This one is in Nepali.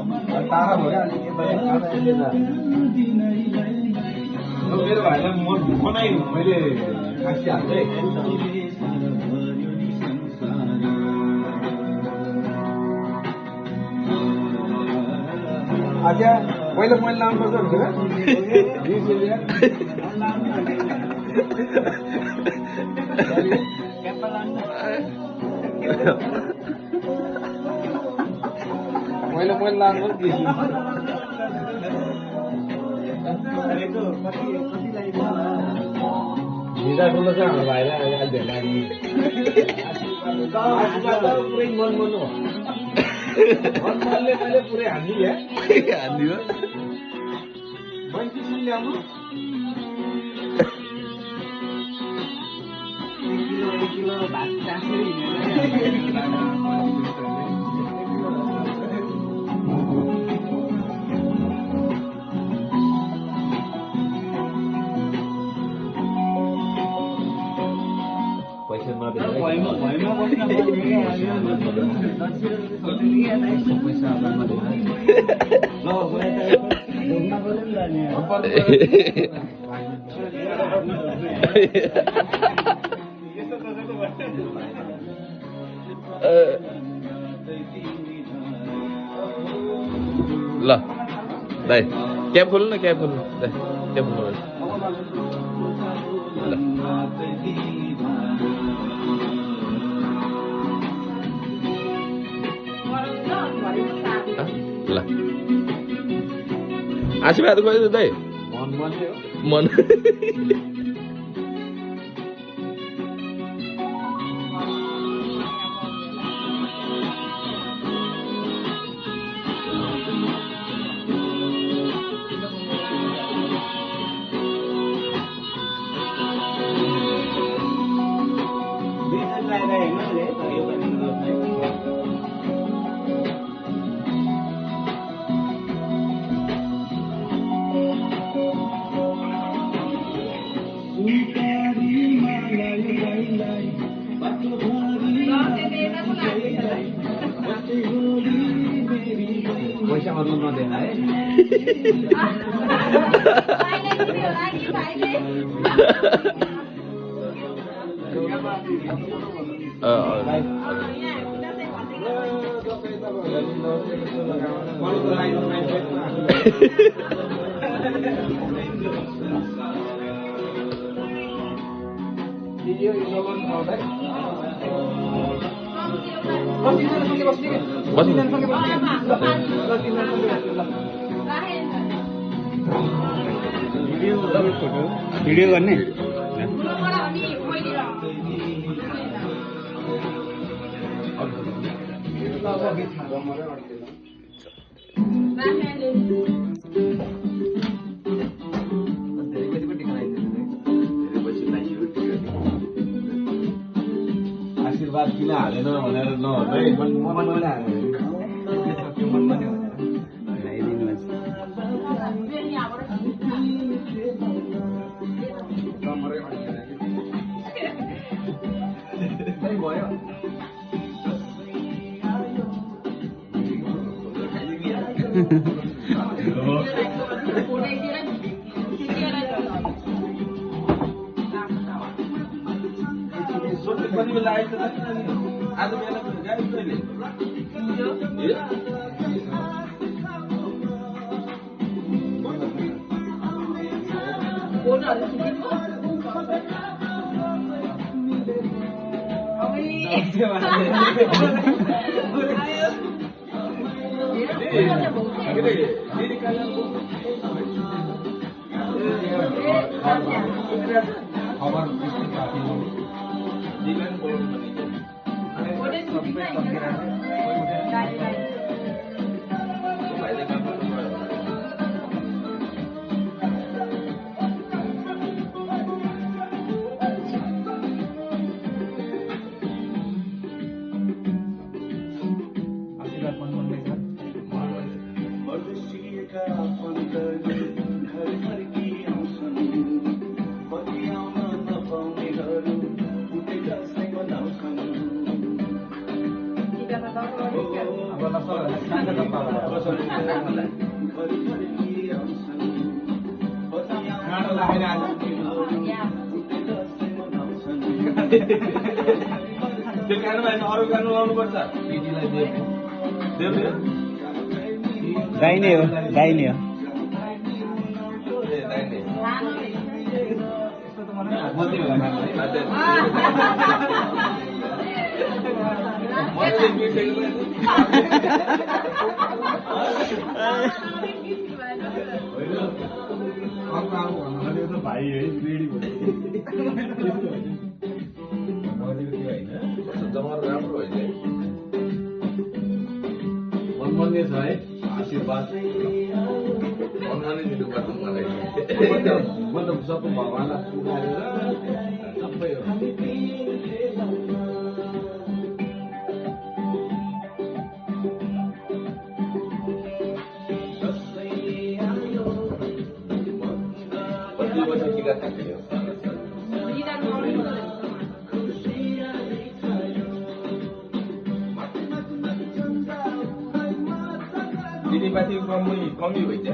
तारा भयो अनि मेरो भाइलाई मनाइ मैले खासी हाल्दै अच्छा पहिला मैले नाम पर्छ मैले नाम भिजा ठुलो छ हाम्रो भाइलाई अहिले भेला पुरै मन हो मनले मैले पुरै हान्दी हान्दियो मैले ल्याउनु किलो भात ल đây kem खोल्नु न kem खोल्नु đây kem खोल्नु ल आशीर्वाद गरिदिनु दाइ मन पैसा अरू नदेला है भिडियो गर्ने आशीर्वाद किन हालेन भनेर नभन्दै मनले हाल्यो त्यो गानामा अरू गाना लाउनु पर्छ गाइने हो गाइने हो भाइ है जमार राम्रो होइन मनमन्ने छ है आशीर्वाद मनमनै दिनुपर्छ मलाई म त सबै भगवान्लाई पुकारेर सबै हो कति वर्ष टिका थाक्यो दिदीमाथि कमी भइन्छ